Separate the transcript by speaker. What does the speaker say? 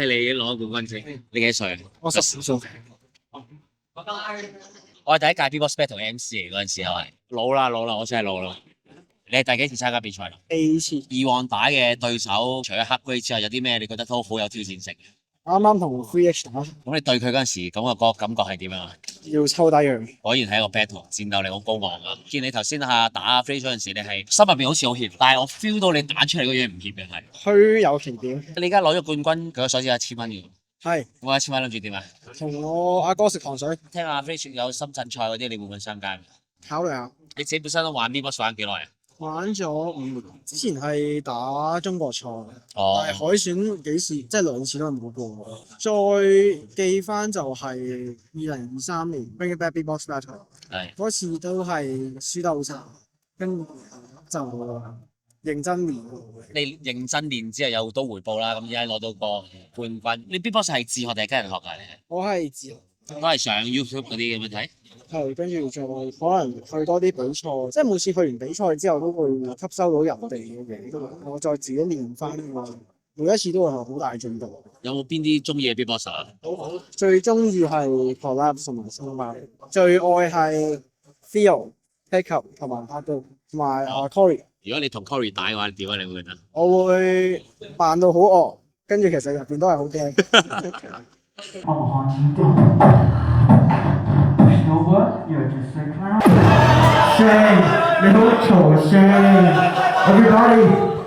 Speaker 1: 你攞冠軍先。你幾歲啊？
Speaker 2: 我15歲。
Speaker 1: 我係第一屆 B-Box Battle MC 嚟嗰陣時候係老啦，我真係老啦。你係第幾次參加比賽啦
Speaker 2: A 次。
Speaker 1: 以往打嘅對手，除咗黑 grade 之外，有啲咩你覺得都好有挑戰性？
Speaker 2: 啱啱同 3H 打，
Speaker 1: 咁你對佢嗰陣時，咁個感覺係點啊？
Speaker 2: 要抽低佢。
Speaker 1: 果然係一個 battle，戰鬥力好高昂啊！見你頭先打 Free 嗰陣時，你係心入邊好似好怯，但係我 feel 到你打出嚟嗰嘢唔怯嘅係。
Speaker 2: 虛有其表。
Speaker 1: 你而家攞咗冠軍，據我所知1000蚊嘅。
Speaker 2: 係。
Speaker 1: 我1000蚊諗住點啊？
Speaker 2: 同我阿哥食糖水。
Speaker 1: 聽阿 Free 有深圳賽嗰啲，你會唔會參加？
Speaker 2: 考慮下。
Speaker 1: 你自己本身都玩 B-Box 玩幾耐啊？
Speaker 2: 玩咗5年，之前係打中國賽，但係海選幾時即係2次都係冇過。再記翻就係2023年 Bring It Back B-Box Battle， 嗰次都係輸得好慘，跟住就認真練。你
Speaker 1: 認真練之後有好多回報啦，咁而家攞到個冠軍。你 B-Box 係自學定係跟人學㗎？
Speaker 2: 我係自學，
Speaker 1: 都係上 YouTube 嗰啲咁樣睇。
Speaker 2: 係，跟住再可能去多啲比賽，即係每次去完比賽之後都會吸收到人哋嘅嘢，我再自己練翻喎。每一次都會係好大進步。
Speaker 1: 有冇邊啲中意嘅 B-Box 啊？
Speaker 2: 最中意係 Collapse 同埋 Snowman， 最愛係 Theo、Pickup 同埋 Hado 同埋Cory。如果你同 Cory 打嘅話，點啊？你會覺得？我會扮到好惡，跟住其實入邊都係好驚。You know what? You're just a clown. Shame! 你好嘈 Shame! Everybody!